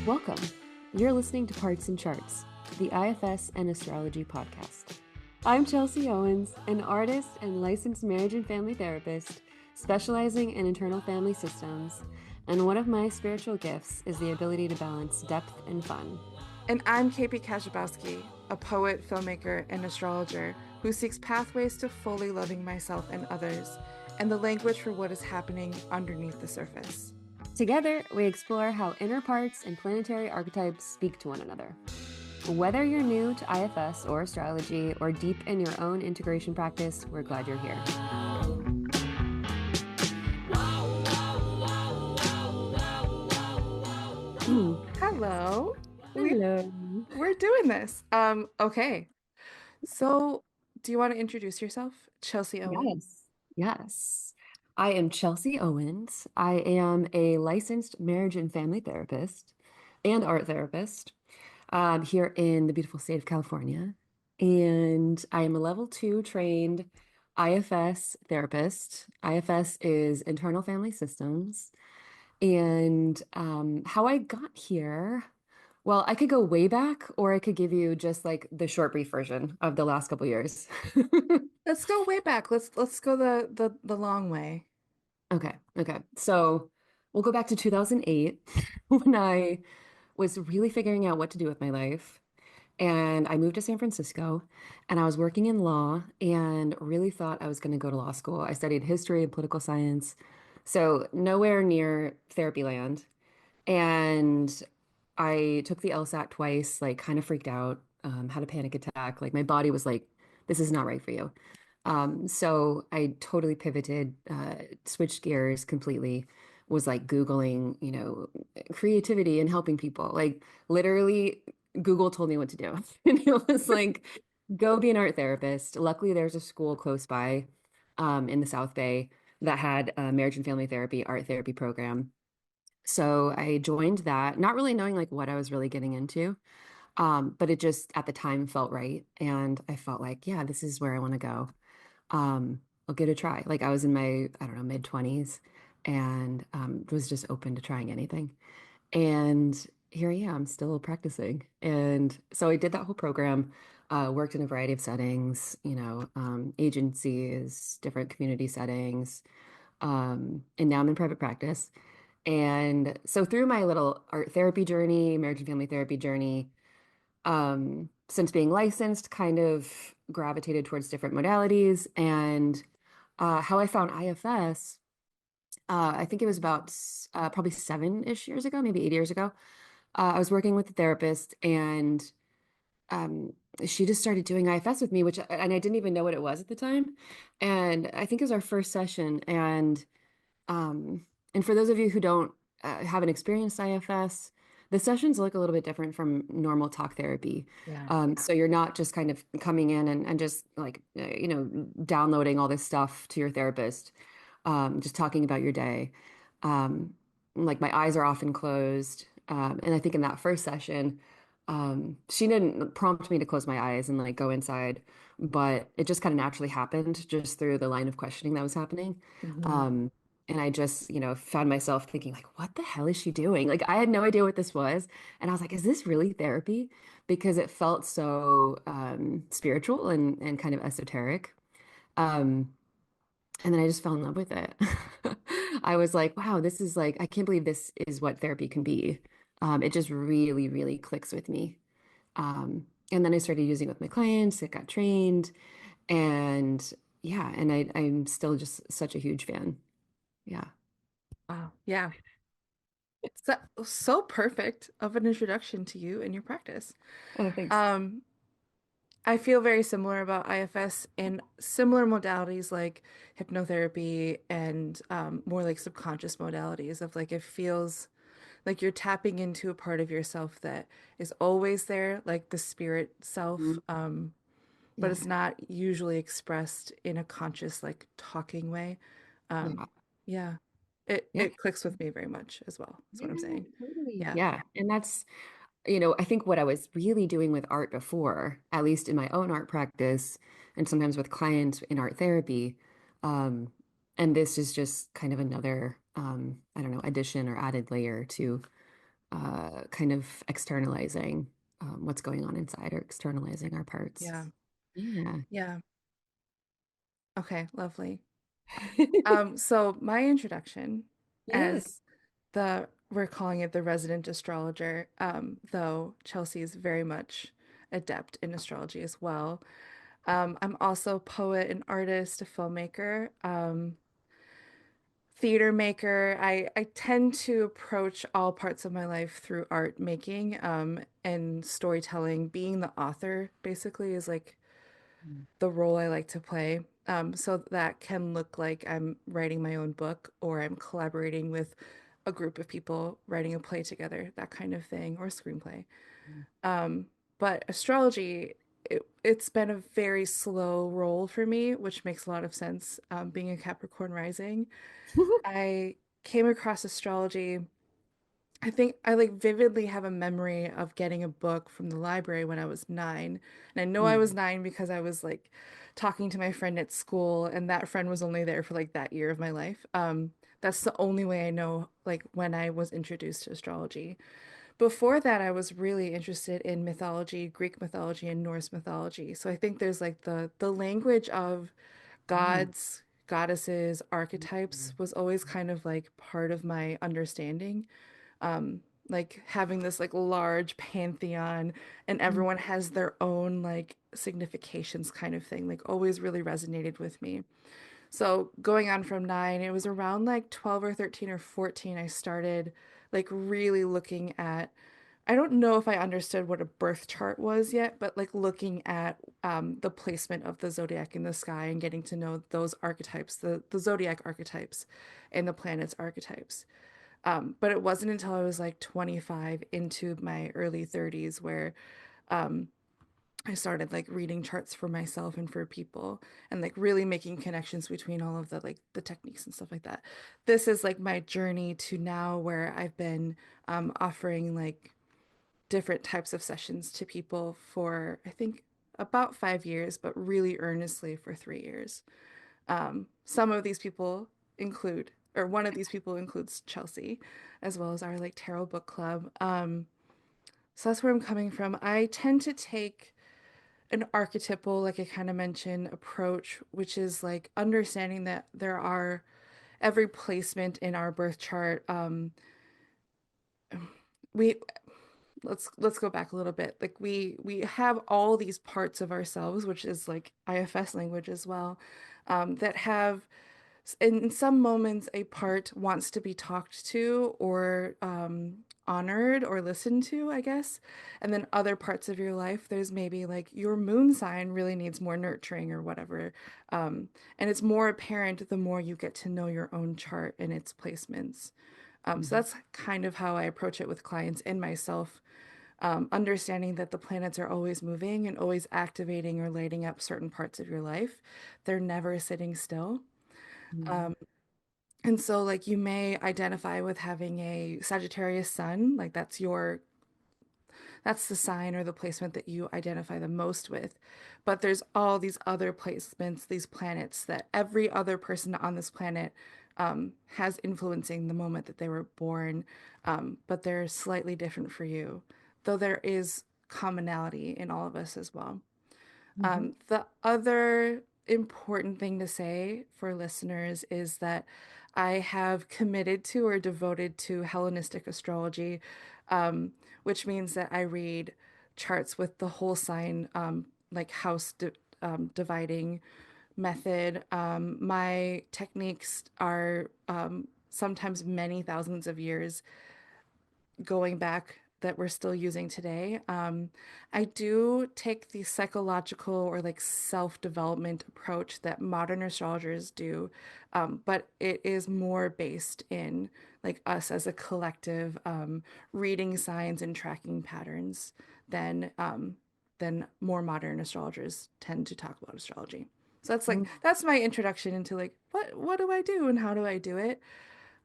Welcome. You're listening to Parts and Charts, the IFS and Astrology podcast. I'm Chelsea Owens, an artist and licensed marriage and family therapist specializing in internal family systems, and one of my spiritual gifts is the ability to balance depth and fun. And I'm KP Kaszabowski, a poet, filmmaker, and astrologer who seeks pathways to fully loving myself and others, and the language for what is happening underneath the surface. Together, we explore how inner parts and planetary archetypes speak to one another. Whether you're new to IFS or astrology or deep in your own integration practice, we're glad you're here. Hello. Hello. We're doing this. Okay. So, do you want to introduce yourself? Chelsea Owens. Yes. I am Chelsea Owens. I am a licensed marriage and family therapist and art therapist here in the beautiful state of California. And I am a level 2 trained IFS therapist. IFS is internal family systems. And how I got here, well, I could go way back, or I could give you just like the short brief version of the last couple years. Let's go way back. Let's go the long way. Okay. So we'll go back to 2008 when I was really figuring out what to do with my life. And I moved to San Francisco and I was working in law and really thought I was going to go to law school. I studied history and political science, so nowhere near therapy land. And I took the LSAT twice, like kind of freaked out, had a panic attack. Like my body was like, this is not right for you. So I totally pivoted, switched gears completely, was like Googling, creativity and helping people. Like literally, Google told me what to do. And it was like, go be an art therapist. Luckily, there's a school close by, in the South Bay that had a marriage and family therapy, art therapy program. So I joined that, not really knowing like what I was really getting into. But it just at the time felt right. And I felt like, yeah, this is where I want to go. I'll give it a try. Like I was in my, I don't know, mid 20s and was just open to trying anything. And here I am still practicing. And so I did that whole program, worked in a variety of settings, agencies, different community settings. And now I'm in private practice. And so through my little art therapy journey, marriage and family therapy journey, since being licensed, kind of gravitated towards different modalities. And how I found IFS, I think it was about probably 7-ish years ago, maybe 8 years ago. I was working with a therapist and um, she just started doing IFS with me, and I didn't even know what it was at the time. And I think it was our first session. Um, and for those of you who don't haven't experienced IFS, the sessions look a little bit different from normal talk therapy. Yeah. So you're not just kind of coming in and just like, downloading all this stuff to your therapist, just talking about your day. Um, like my eyes are often closed. And I think in that first session, she didn't prompt me to close my eyes and like go inside, but it just kind of naturally happened just through the line of questioning that was happening. Mhm. Um, and I just, found myself thinking like, what the hell is she doing? Like I had no idea what this was. And I was like, is this really therapy? Because it felt so spiritual and kind of esoteric. Um, and then I just fell in love with it. I was like, wow, this is like, I can't believe this is what therapy can be. It just really, really clicks with me. And then I started using it with my clients, it got trained, and yeah, and I'm still just such a huge fan. Yeah. Wow. Yeah. So, so perfect of an introduction to you and your practice. Oh, thanks. Um, I feel very similar about IFS in similar modalities like hypnotherapy and more like subconscious modalities of like it feels like you're tapping into a part of yourself that is always there, like the spirit self, Mhm. but Yeah. it's not usually expressed in a conscious like talking way. Yeah. Yeah, it Yeah. it clicks with me very much as well. That's what I'm Yeah, saying. totally. Yeah. Yeah. And that's, I think what I was really doing with art before, at least in my own art practice, and sometimes with clients in art therapy, um, and this is just kind of another, I don't know, addition or added layer to kind of externalizing what's going on inside or externalizing our parts. Yeah. Yeah. Yeah. Okay, lovely. So my introduction Yeah. as we're calling it the resident astrologer, though Chelsea is very much adept in astrology as well. I'm also a poet, an artist, a filmmaker, theater maker. I tend to approach all parts of my life through art making, and storytelling. Being the author basically is like the role I like to play. So that can look like I'm writing my own book or I'm collaborating with a group of people writing a play together, that kind of thing, or a screenplay. But astrology, it's been a very slow roll for me, which makes a lot of sense. Being a Capricorn rising, I came across astrology. I think I like vividly have a memory of getting a book from the library when I was 9. And I know I was Mm. 9 because I was like talking to my friend at school, and that friend was only there for like that year of my life. That's the only way I know like when I was introduced to astrology. Before that, I was really interested in mythology, Greek mythology and Norse mythology. So I think there's like the language of Mm. gods, goddesses, archetypes was always kind of like part of my understanding, like having this like large pantheon and Mm. everyone has their own like significations kind of thing, like always really resonated with me. So going on from 9, it was around like 12 or 13 or 14 I started like really looking at, I don't know if I understood what a birth chart was yet, but like looking at the placement of the zodiac in the sky and getting to know those archetypes, the zodiac archetypes and the planets archetypes. But it wasn't until I was like 25 into my early 30s where I started like reading charts for myself and for people and like really making connections between all of the like the techniques and stuff like that. This is like my journey to now where I've been offering like different types of sessions to people for I think about 5 years, but really earnestly for 3 years. Some of these people include, or one of these people includes Chelsea, as well as our like tarot book club. So that's where I'm coming from. I tend to take an archetypal, like I kind of mentioned, approach, which is like understanding that there are every placement in our birth chart. We let's go back a little bit. Like we have all these parts of ourselves, which is like IFS language as well, that have in some moments a part wants to be talked to or honored or listened to, I guess. And then other parts of your life, there's maybe like your moon sign really needs more nurturing or whatever. And it's more apparent the more you get to know your own chart and its placements. So Mhm. that's kind of how I approach it with clients and myself, understanding that the planets are always moving and always activating or lighting up certain parts of your life. They're never sitting still. Mhm. And so, like, you may identify with having a Sagittarius sun, like that's the sign or the placement that you identify the most with. But there's all these other placements, these planets that every other person on this planet has influencing the moment that they were born, but they're slightly different for you, though there is commonality in all of us as well. Mhm. The other important thing to say for listeners is that I have committed to or devoted to Hellenistic astrology, which means that I read charts with the whole sign, like dividing method. My techniques are sometimes many thousands of years going back that we're still using today. I do take the psychological or like self-development approach that modern astrologers do, but it is more based in like us as a collective, reading signs and tracking patterns than more modern astrologers tend to talk about astrology. So Mhm. that's my introduction into like what do I do and how do I do it?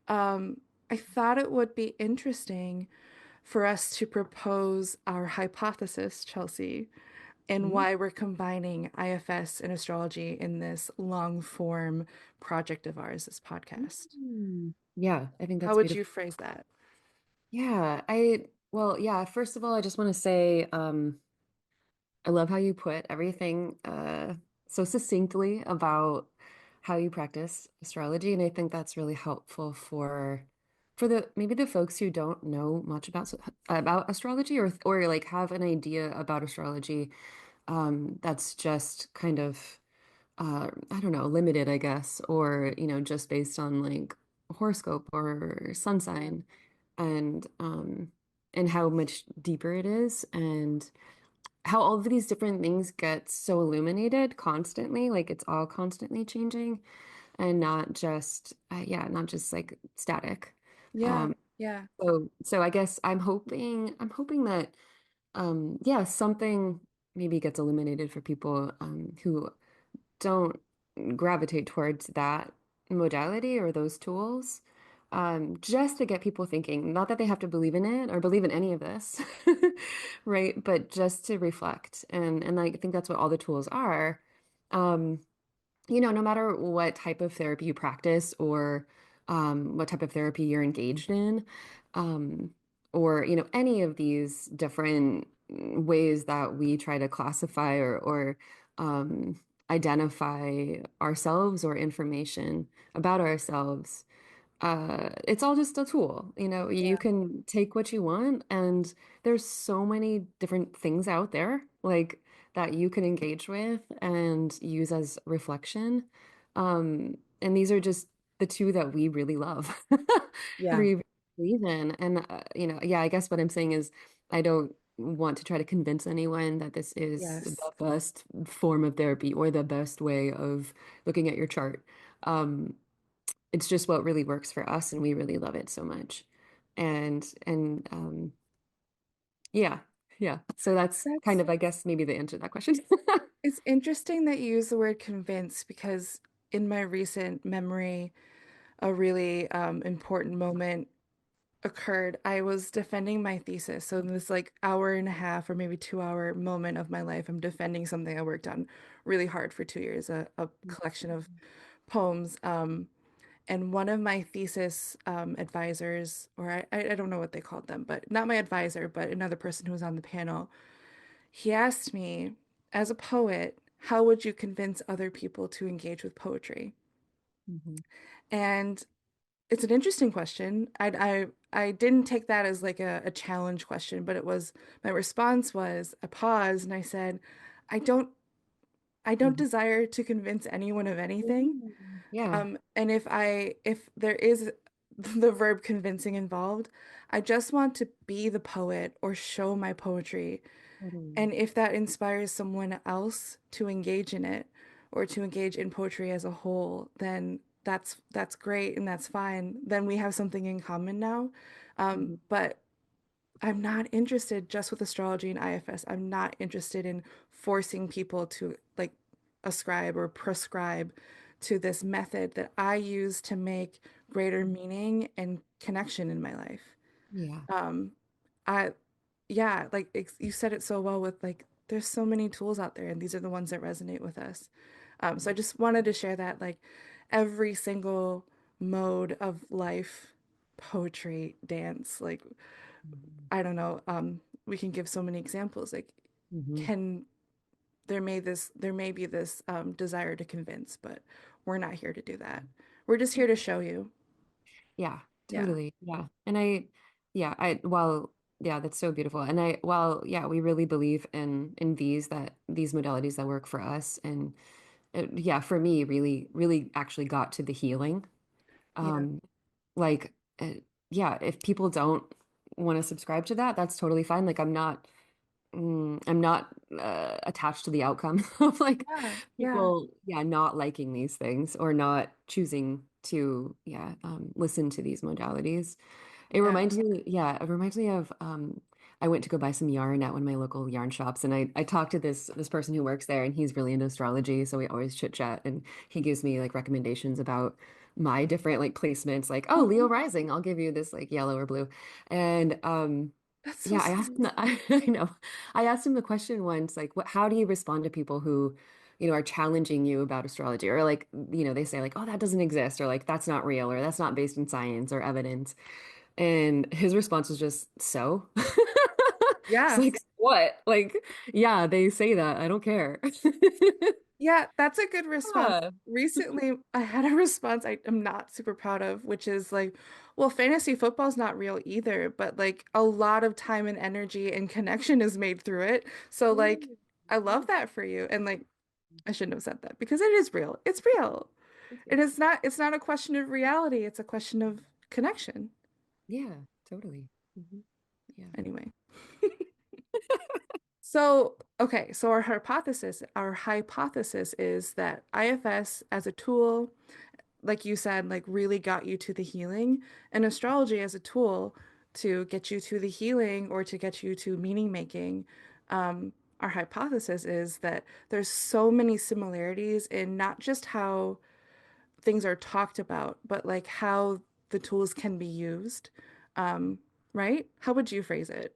I thought it would be interesting for us to propose our hypothesis, Chelsea, and Mhm. why we're combining IFS and astrology in this long form project of ours, this podcast. Mm. Yeah, I think How that's would you beautiful. phrase that? Yeah, well, yeah, first of all, I just want to say, I love how you put everything so succinctly about how you practice astrology, and I think that's really helpful for the maybe the folks who don't know much about astrology or like have an idea about astrology that's just kind of I don't know, limited, I guess, or just based on like horoscope or sun Yeah. sign and how much deeper it is and how all of these different things get so illuminated constantly, like it's all constantly changing and not just yeah, not just like static. Yeah, Um, yeah, so I guess I'm hoping that yeah, something maybe gets illuminated for people who don't gravitate towards that modality or those tools, just to get people thinking. Not that they have to believe in it or believe in any of this, right? But just to reflect. And I think that's what all the tools are. Um, no matter what type of therapy you practice or what type of therapy you're engaged in, um, or any of these different ways that we try to classify or identify ourselves or information about ourselves, it's all just a tool. You yeah, can take what you want, and there's so many different things out there like that you can engage with and use as reflection. And these are just the two that we really love, yeah. we believe in. And yeah, I guess what I'm saying is I don't want to try to convince anyone that this is the Yes. best form of therapy or the best way of looking at your chart. Um, it's just what really works for us, and we really love it so much. And yeah, yeah. So that's kind That's of, I guess, maybe the answer to that question. It's interesting that you use the word convince because in my recent memory, a really important moment occurred. I was defending my thesis. So in this like hour and a half or maybe 2 hour moment of my life, I'm defending something I worked on really hard for 2 years, a collection of poems. And one of my thesis advisors, or I don't know what they called them, but not my advisor, but another person who was on the panel, he asked me, as a poet, how would you convince other people to engage with poetry? Mhm, And it's an interesting question. I didn't take that as like a challenge question, but it was my response was I paused and I said, I don't I don't mhm. desire to convince anyone of anything. Mm, yeah. And if there is the verb convincing involved, I just want to be the poet or show my poetry. Totally. And if that inspires someone else to engage in it or to engage in poetry as a whole, then that's great and that's fine. Then we have something in common now. Mhm, But I'm not interested just with astrology and IFS. I'm not interested in forcing people to like ascribe or prescribe to this method that I use to make greater meaning and connection in my life. yeah. Um, I, yeah, like you said it so well with like, there's so many tools out there, and these are the ones that resonate with us. So I just wanted to share that, like, every single mode of life, poetry, dance, like, Mhm, I don't know, we can give so many examples. Like, mhm, can there may be this desire to convince, but we're not here to do that. We're just here to show you. yeah, Yeah, totally. Yeah. And yeah, well, yeah, that's so beautiful. And yeah, we really believe in these modalities that work for us. And yeah, for me, really, really actually got to the healing. yeah, Um, like, yeah, if people don't want to subscribe to that, that's totally fine. Like, I'm not attached to the outcome of like yeah, yeah, people, yeah, not liking these things or not choosing to, yeah, listen to these modalities. yeah. It reminds me of I went to go buy some yarn at one of my local yarn shops, and I talked to this person who works there, and he's really into astrology, so we always chit chat, and he gives me like recommendations about my different like placements, like, oh, Leo Oh, rising, I'll give you this like yellow or blue. And that's so yeah, I asked sweet. him I know. I asked him the question once, like, how do you respond to people who, are challenging you about astrology? Or like, they say like, oh, that doesn't exist, or like that's not real, or that's not based in science or evidence. And his response was just, so? It's Yeah. like, what? Like, yeah, they say that. I don't care. Yeah, that's a good response. Yeah. Recently, I had a response I am not super proud of, which is like, well, fantasy football's not real either, but like a lot of time and energy and connection is made through it. So like, Mm, I love yeah. that for you. And like, I shouldn't have said that because it is real. It's real. It's And good. it's not a question of reality, it's a question of connection. Yeah, totally. Hmm. Yeah. Anyway. So, okay, so our hypothesis is that IFS as a tool, like you said, like really got you to the healing, and astrology as a tool to get you to the healing or to get you to meaning making. Our hypothesis is that there's so many similarities in not just how things are talked about, but like how the tools can be used. Um, right? How would you phrase it?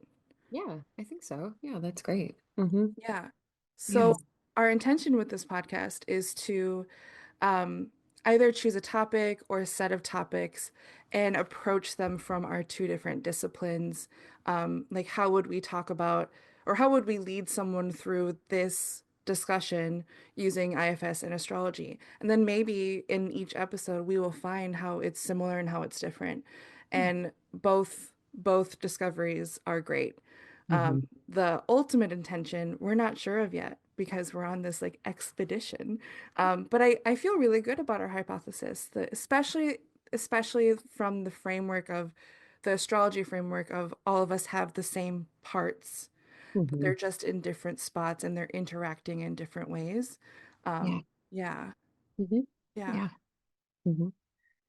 Yeah, I think so. Yeah, that's great. Hmm. Yeah. Yeah. So our intention with this podcast is to um, either choose a topic or a set of topics and approach them from our two different disciplines. Like, how would we talk about, or how would we lead someone through this discussion using IFS and astrology? And then maybe in each episode, we will find how it's similar and how it's different. Yeah. And both discoveries are great. Hmm. The ultimate intention, we're not sure of yet because we're on this like expedition. But I feel really good about our hypothesis, especially from the framework of the astrology framework of all of us have the same parts, but Hmm. they're just in different spots and they're interacting in different ways. Yeah. Yeah, Hmm. yeah. Yeah. Hmm.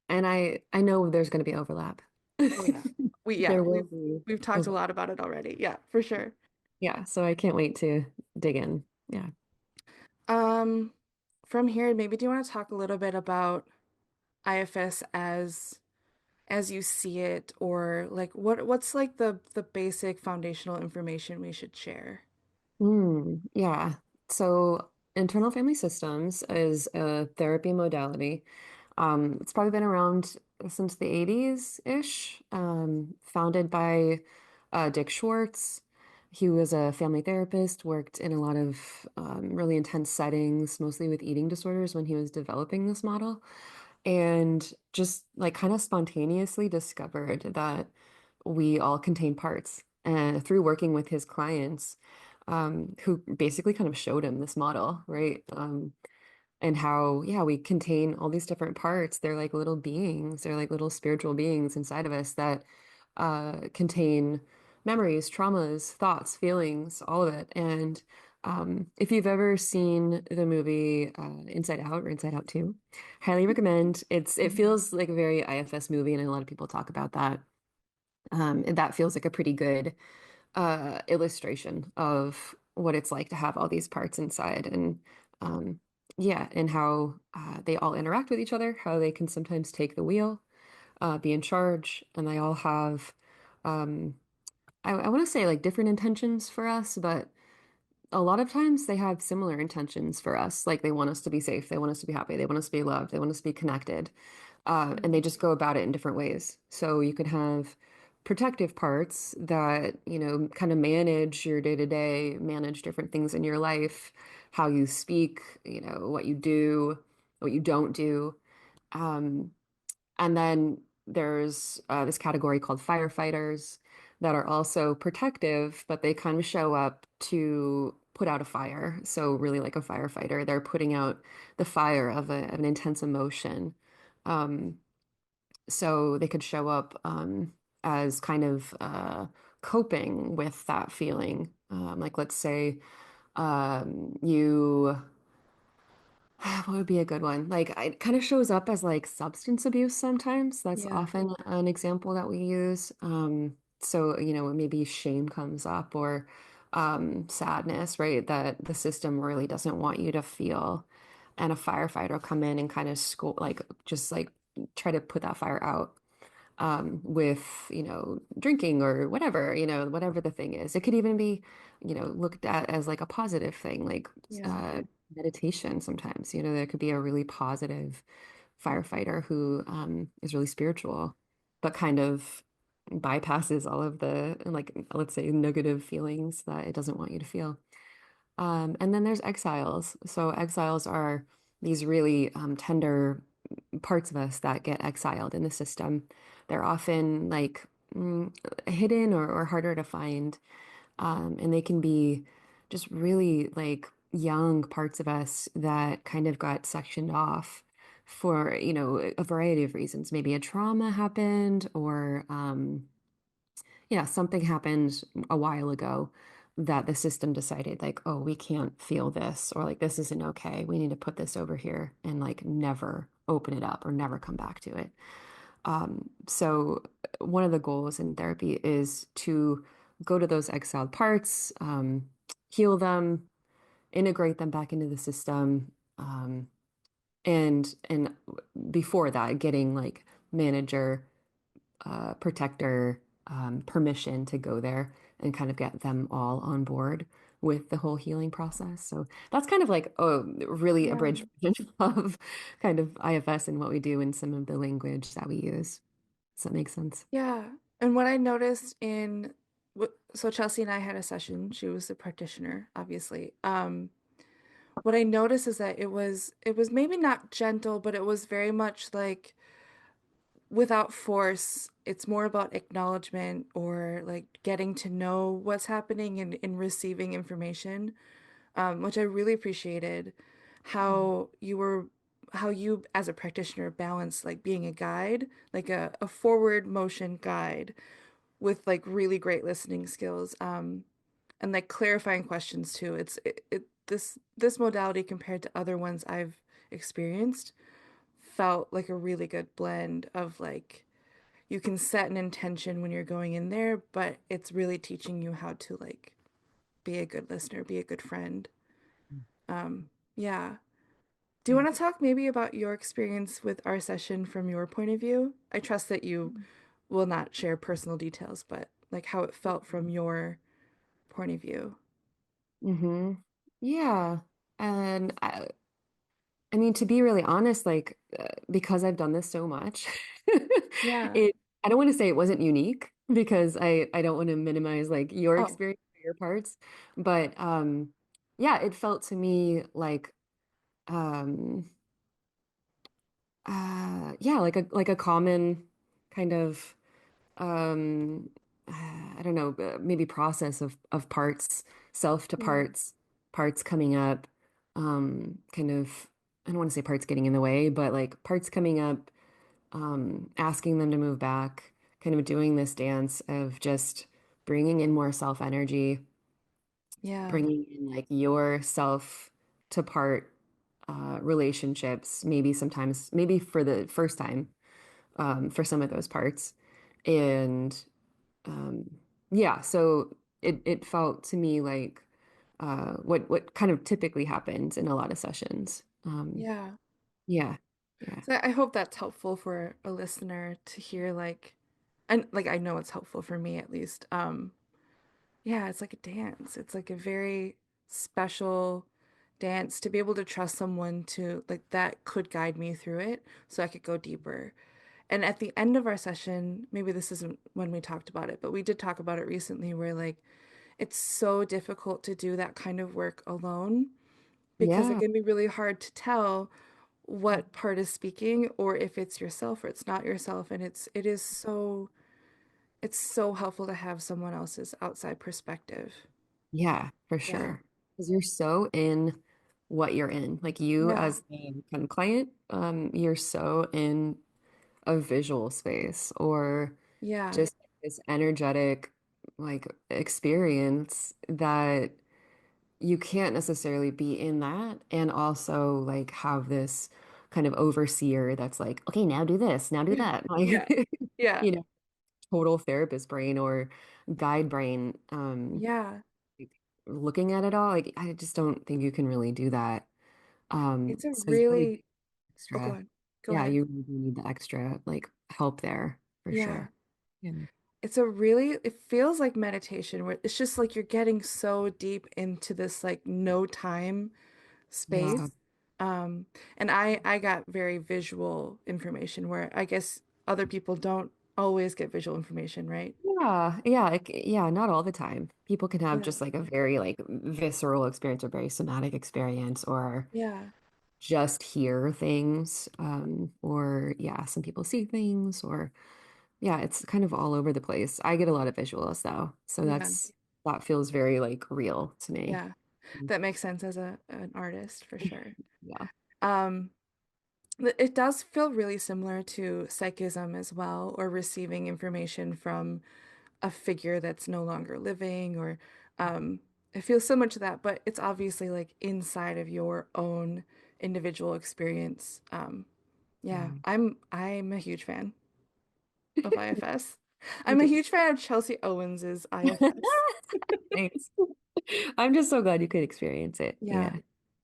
And I know there's going to be overlap. Oh yeah. There will We've be we've talked a overlap. lot about it already. Yeah, for sure. Yeah, so I can't wait to dig in. Yeah. Um, from here, maybe do you want to talk a little bit about IFS as you see it, or like what's like the basic foundational information we should share? Yeah. So internal family systems is a therapy modality. It's probably been around since the 80s-ish, founded by Dick Schwartz. He was a family therapist, worked in a lot of really intense settings, mostly with eating disorders when he was developing this model, and just like kind of spontaneously discovered that we all contain parts. And through working with his clients, who basically kind of showed him this model, right? And how, yeah, we contain all these different parts. They're like little beings, they're like little spiritual beings inside of us that contain memories, traumas, thoughts, feelings, all of it. And if you've ever seen the movie Inside Out or Inside Out 2, highly recommend. It feels like a very IFS movie, and a lot of people talk about that. And that feels like a pretty good illustration of what it's like to have all these parts inside, and um, yeah, and how they all interact with each other, how they can sometimes take the wheel, be in charge, and they all have, um, I want to say like different intentions for us, but a lot of times they have similar intentions for us. Like they want us to be safe, they want us to be happy, they want us to be loved, they want us to be connected. And they Mhm. just go about it in different ways. So you could have protective parts that, kind of manage your day to day, manage different things in your life, how you speak, what you do, what you don't do. Um, and then there's this category called firefighters that are also protective, but they kind of show up to put out a fire. So really like a firefighter, they're putting out the fire of an intense emotion. Um, so they could show up as kind of coping with that feeling. Like let's say you what would be a good one? Like it kind of shows up as like substance abuse sometimes. That's Yeah. often an example that we use. So, maybe shame comes up or sadness, right? That the system really doesn't want you to feel. And a firefighter will come in and kind of school, like just like try to put that fire out with, drinking or whatever, whatever the thing is. It could even be, looked at as like a positive thing, like Yeah. uh, meditation sometimes. There could be a really positive firefighter who is really spiritual, but kind of. bypasses all of the, like, let's say, negative feelings that it doesn't want you to feel. And then there's exiles. So exiles are these really tender parts of us that get exiled in the system. They're often like hidden or harder to find. And they can be just really like young parts of us that kind of got sectioned off for, a variety of reasons. Maybe a trauma happened or yeah, something happened a while ago that the system decided like, oh, we can't feel this or like this isn't okay. We need to put this over here and like never open it up or never come back to it. So one of the goals in therapy is to go to those exiled parts, heal them, integrate them back into the system, and before that, getting like manager, protector, permission to go there and kind of get them all on board with the whole healing process. So that's kind of like really Yeah. abridged version of kind of IFS and what we do and some of the language that we use. Does that make sense? Yeah. And what I noticed in so Chelsea and I had a session. She was the practitioner, obviously. What I noticed is that it was maybe not gentle, but it was very much like without force. It's more about acknowledgement or like getting to know what's happening and receiving information, which I really appreciated how you were how you as a practitioner balance like being a guide, like a forward motion guide with like really great listening skills, and like clarifying questions too. This modality compared to other ones I've experienced felt like a really good blend of like you can set an intention when you're going in there, but it's really teaching you how to like be a good listener, be a good friend. Yeah. Do you Yeah. want to talk maybe about your experience with our session from your point of view? I trust that you will not share personal details, but like how it felt from your point of view. Mm-hmm. Yeah. And I mean, to be really honest, like, because I've done this so much, Yeah. I don't want to say it wasn't unique because I don't want to minimize like your Oh, experience, or your parts, but yeah, it felt to me like, um, yeah, like a common kind of, I don't know, maybe process of parts, self to yeah. parts coming up, kind of, I don't want to say parts getting in the way, but like parts coming up, asking them to move back, kind of doing this dance of just bringing in more self energy, Yeah. bringing in like your self to part relationships, maybe sometimes, maybe for the first time, for some of those parts. And um, yeah, so it felt to me like what kind of typically happens in a lot of sessions. Yeah. Yeah, yeah, So I hope that's helpful for a listener to hear like and like I know it's helpful for me at least. Yeah, it's like a dance. It's like a very special dance to be able to trust someone to like that could guide me through it so I could go deeper. And at the end of our session, maybe this isn't when we talked about it, but we did talk about it recently where like it's so difficult to do that kind of work alone because it yeah, can be really hard to tell what part is speaking or if it's yourself or it's not yourself. And it's so helpful to have someone else's outside perspective. yeah, for Yeah. sure. Because you're so in what you're in. Like you Yeah. as a kind of client, you're so in a visual space or Yeah. just this energetic like experience that you can't necessarily be in that and also like have this kind of overseer that's like, okay, now do this, now do that. Yeah. Like, Yeah. you know, total therapist brain or guide brain, Yeah. like, looking at it all. Like, I just don't think you can really do that. It's a So you really really, oh, go extra, on. Go yeah, ahead. you really need the extra like help there for Yeah. sure. Yeah. It feels like meditation where it's just like you're getting so deep into this like no time Yeah. space. And I got very visual information where I guess other people don't always get visual information, right? Yeah, yeah, yeah, not all the time. People can have Yeah. just like a very like visceral experience or very somatic experience or Yeah. just hear things. Or yeah, some people see things or yeah, it's kind of all over the place. I get a lot of visuals though. So Yeah. that feels very like real to me. Yeah. That makes sense as a an artist for sure. Yeah. Um, it does feel really similar to psychism as well, or receiving information from a figure that's no longer living, or um, it feels similar to that, but it's obviously like inside of your own individual experience. Yeah, Yeah. I'm a huge fan of IFS. Me I'm a too. huge fan of Chelsea Owens's IFS. Thanks. I'm just so glad you could experience it. Yeah,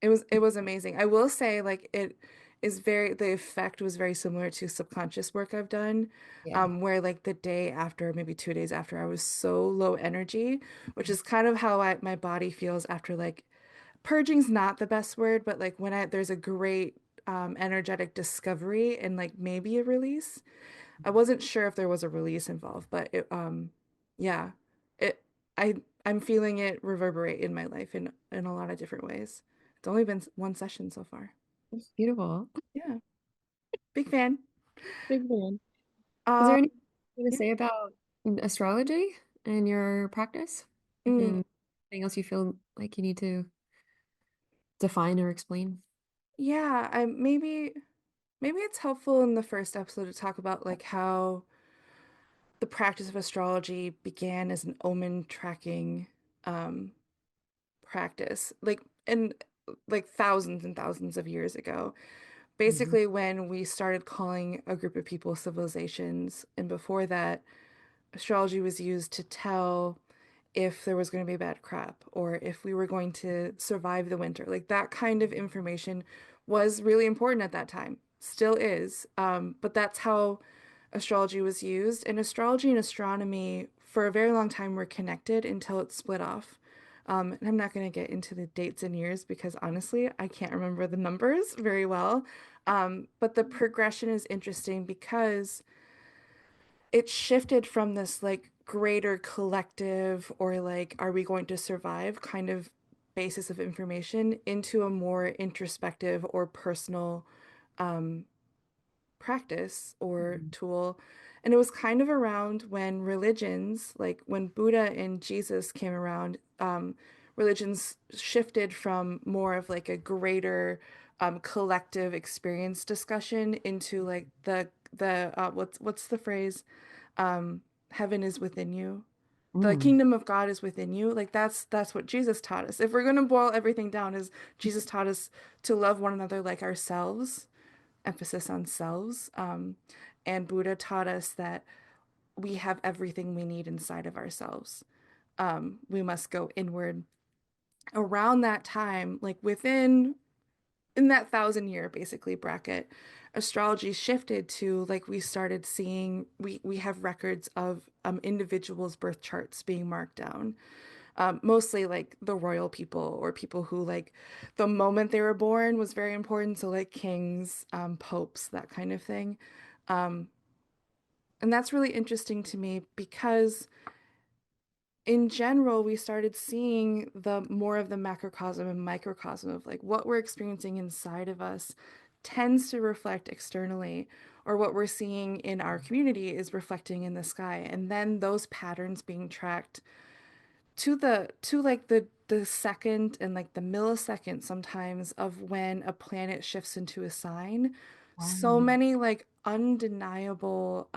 Yeah. it was amazing. I will say like it is very the effect was very similar to subconscious work I've done, Yeah. where like the day after, maybe 2 days after, I was so low energy, which is kind of how my body feels after like purging's not the best word, but like when there's a great energetic discovery and like maybe a release. I wasn't sure if there was a release involved, but yeah, it I'm feeling it reverberate in my life in a lot of different ways. It's only been one session so far. It's beautiful. Yeah, big fan. Big fan. Is there Um, anything to yeah. say about astrology and your practice? Mm, And anything else you feel like you need to define or explain? yeah, I maybe it's helpful in the first episode to talk about like how the practice of astrology began as an omen tracking um practice, like and like thousands and thousands of years ago. Mhm. Basically, when we started calling a group of people civilizations, and before that, astrology was used to tell if there was going to be a bad crop or if we were going to survive the winter. Like that kind of information was really important at that time, still is. But that's how astrology was used. And astrology and astronomy for a very long time were connected until it split off. And I'm not going to get into the dates and years because honestly, I can't remember the numbers very well. But the progression is interesting because it shifted from this like greater collective or like are we going to survive kind of basis of information into a more introspective or personal practice or Mhm. tool. And it was kind of around when religions, like when Buddha and Jesus came around, religions shifted from more of like a greater collective experience discussion into like the what's the phrase? Heaven is within you. The Mm. kingdom of God is within you. Like that's what Jesus taught us. If we're going to boil everything down, is Jesus taught us to love one another like ourselves, emphasis on selves. And Buddha taught us that we have everything we need inside of ourselves. We must go inward. Around that time, like within in that 1,000 year basically bracket, astrology shifted to like we started seeing we have records of individuals' birth charts being marked down. Mostly like the royal people or people who like the moment they were born was very important. So like kings, popes, that kind of thing. And that's really interesting to me because in general, we started seeing the more of the macrocosm and microcosm of like what we're experiencing inside of us tends to reflect externally, or what we're seeing in our community is reflecting in the sky. And then those patterns being tracked to like the second and like the millisecond sometimes of when a planet shifts into a sign. So Wow. many like undeniable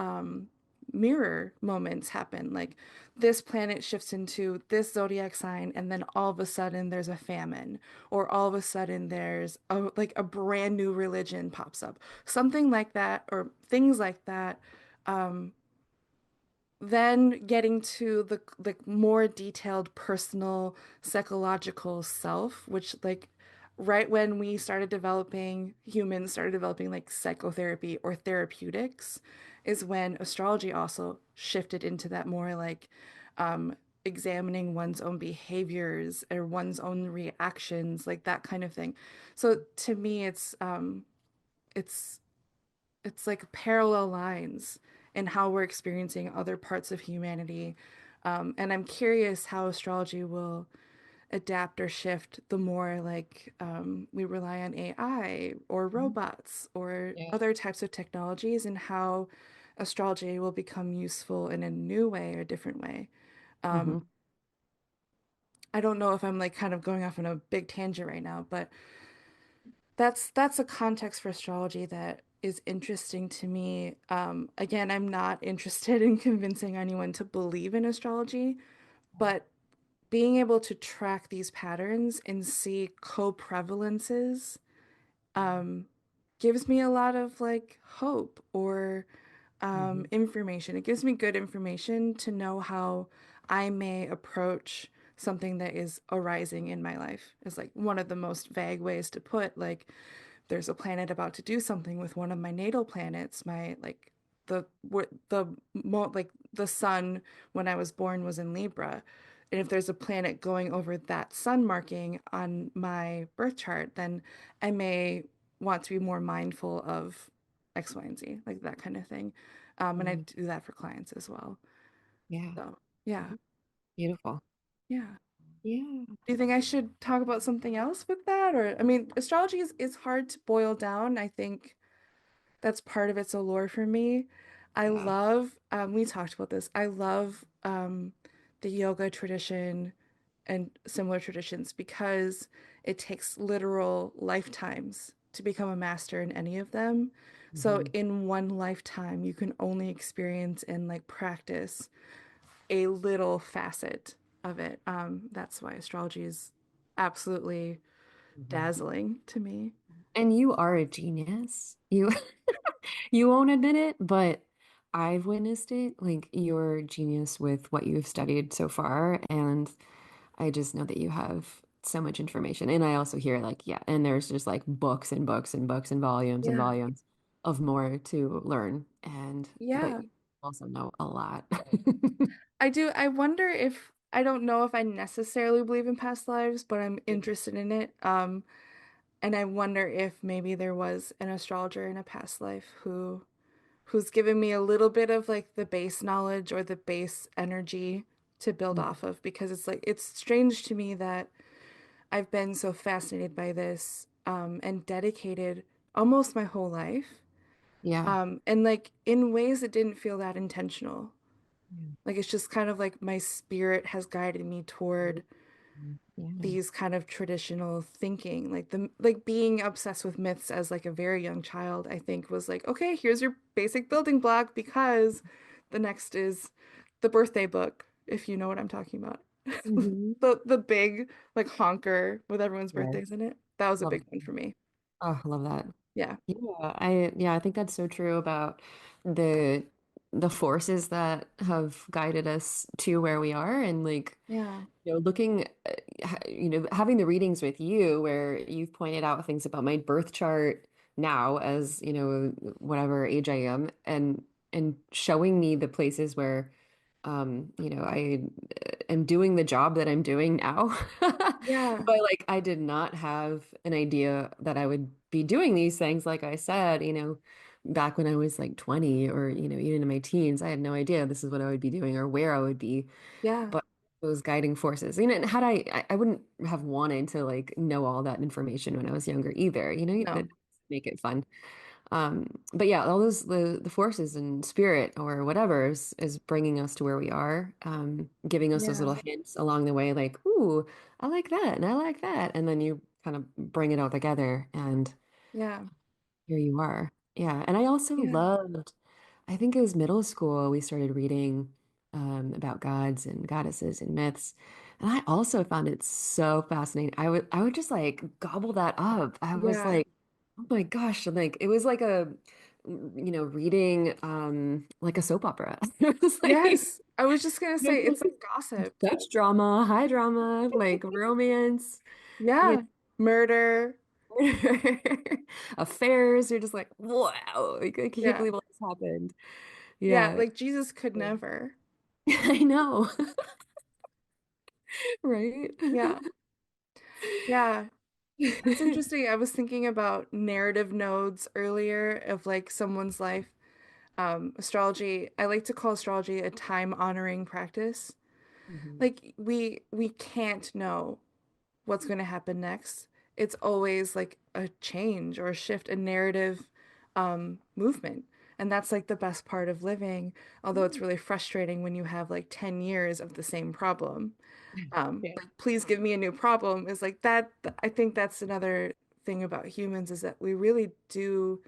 mirror moments happen. Like this planet shifts into this zodiac sign and then all of a sudden there's a famine, or all of a sudden there's a like a brand new religion pops up. Something like that, or things like that. Then getting to the more detailed personal psychological self, which like right when we started developing, humans started developing like psychotherapy or therapeutics, is when astrology also shifted into that more like examining one's own behaviors or one's own reactions, like that kind of thing. So to me, it's it's like parallel lines. and how we're experiencing other parts of humanity. And I'm curious how astrology will adapt or shift the more like we rely on AI or Mhm. robots or Yeah. other types of technologies, and how astrology will become useful in a new way or a different way. Um, Hmm. I don't know if I'm like kind of going off on a big tangent right now, but that's a context for astrology that is interesting to me. Again, I'm not interested in convincing anyone to believe in astrology, but being able to track these patterns and see co-prevalences gives me a lot of like hope or Hmm. information. It gives me good information to know how I may approach something that is arising in my life. Is like one of the most vague ways to put like there's a planet about to do something with one of my natal planets. My like like the sun when I was born was in Libra. And if there's a planet going over that sun marking on my birth chart, then I may want to be more mindful of X, Y, and Z, like that kind of thing. And I Hmm. do that for clients as well. Yeah. So, yeah, Beautiful. yeah. Yeah. Do you think I should talk about something else with that? Or, I mean, astrology is hard to boil down. I think that's part of its allure for me. I Yeah. love, we talked about this. I love the yoga tradition and similar traditions because it takes literal lifetimes to become a master in any of them. So Hmm. in one lifetime, you can only experience and like practice a little facet of it. That's why astrology is absolutely Hmm. dazzling to me. And you are a genius. You you won't admit it, but I've witnessed it. Like you're a genius with what you've studied so far, and I just know that you have so much information. And I also hear like, yeah, and there's just like books and books and books and Yeah. volumes of more to learn. And but Yeah. you also know a lot. I do. I wonder if I don't know if I necessarily believe in past lives, but I'm interested in it. And I wonder if maybe there was an astrologer in a past life who's given me a little bit of like the base knowledge or the base energy to build Mhm. off of, because it's like it's strange to me that I've been so fascinated by this and dedicated almost my whole life. Yeah. And like in ways that didn't feel that intentional. Yeah. Like it's just kind of like my spirit has guided me toward Yeah. these kind of traditional thinking. Like the like being obsessed with myths as like a very young child, I think was like, okay, here's your basic building block because the next is the birthday book, if you know what I'm talking about. Hmm. The big like honker with everyone's Right. birthdays in it. That was a Love big it. one for me. Oh, I love that. Yeah. Yeah, I think that's so true about the the forces that have guided us to where we are and like Yeah. looking having the readings with you where you've pointed out things about my birth chart now as, whatever age I am and showing me the places where I am doing the job that I'm doing now. Yeah. But like I did not have an idea that I would be doing these things, like I said, back when I was like 20 or, even in my teens, I had no idea this is what I would be doing or where I would be. Yeah. But those guiding forces, and had I wouldn't have wanted to like know all that information when I was younger either, that No. make it fun. But yeah, all those the forces and spirit or whatever is bringing us to where we are, giving us those Yeah. little hints along the way, like, ooh, I like that and I like that, and then you kind of bring it all together, and Yeah. here you are. Yeah, and I also Yeah. loved. I think it was middle school we started reading about gods and goddesses and myths, and I also found it so fascinating. I would just like gobble that up. I was Yeah. like, oh my gosh, and like it was like a reading like a soap opera. It was like Yes. I was just gonna say it's like gossip. such drama, high drama, like romance, you Yeah. Murder. know, affairs. You're just like, wow, like, I can't Yeah. believe all this happened. Yeah. Yeah. Like Jesus could never. I know. Right? Yeah. Yeah. That's interesting. I was thinking about narrative nodes earlier of like someone's life. Astrology, I like to call astrology a time honoring practice. Hmm. Like we can't know what's going to happen next. It's always like a change or a shift, a narrative movement. And that's like the best part of living, although it's really frustrating when you have like 10 years of the same problem. Yeah. Like, please give me a new problem is like that. I think that's another thing about humans is that we really do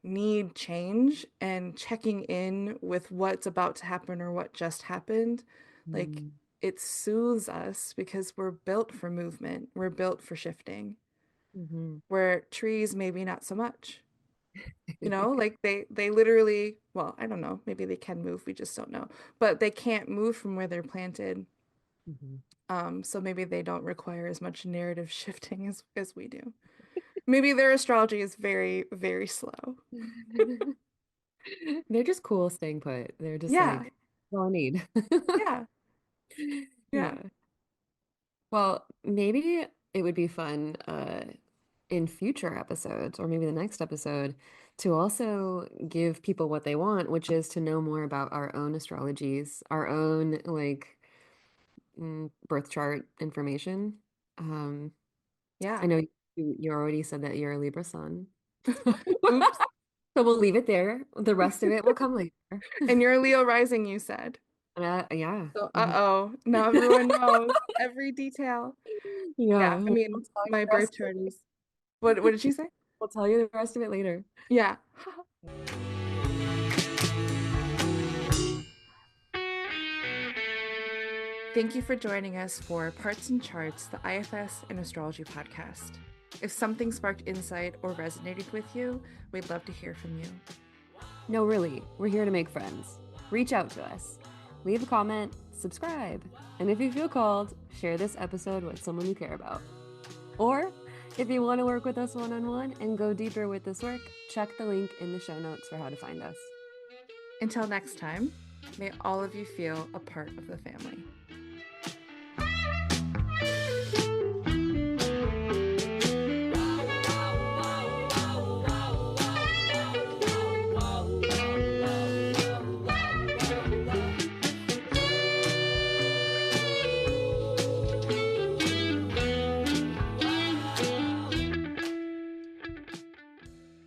need change and checking in with what's about to happen or what just happened. Like, Mm-hmm. it soothes us because we're built for movement, we're built for shifting, where trees maybe not so much. You know, like they literally, well, I don't know, maybe they can move, we just don't know. But they can't move from where they're planted. So maybe they don't require as much narrative shifting as we do. Maybe their astrology is very, very slow. They're just cool staying put. They're just Yeah, like, all I need. yeah, yeah, Yeah. Well, maybe it would be fun in future episodes, or maybe the next episode, to also give people what they want, which is to know more about our own astrologies, our own like birth chart information. Um, I yeah. know you already said that you're a Libra sun. Oops. So we'll leave it there. The rest of it will come later. And you're a Leo rising, you said. Yeah. So, Mhm. uh-oh. Now everyone knows every detail. Yeah. Yeah, I We'll mean, tell you my the birth rest of chart it. is what did she say? We'll tell you the rest of it later. Yeah. Thank you for joining us for Parts and Charts, the IFS and Astrology podcast. If something sparked insight or resonated with you, we'd love to hear from you. No, really, we're here to make friends. Reach out to us. Leave a comment, subscribe, and if you feel called, share this episode with someone you care about. Or if you want to work with us one-on-one and go deeper with this work, check the link in the show notes for how to find us. Until next time, may all of you feel a part of the family.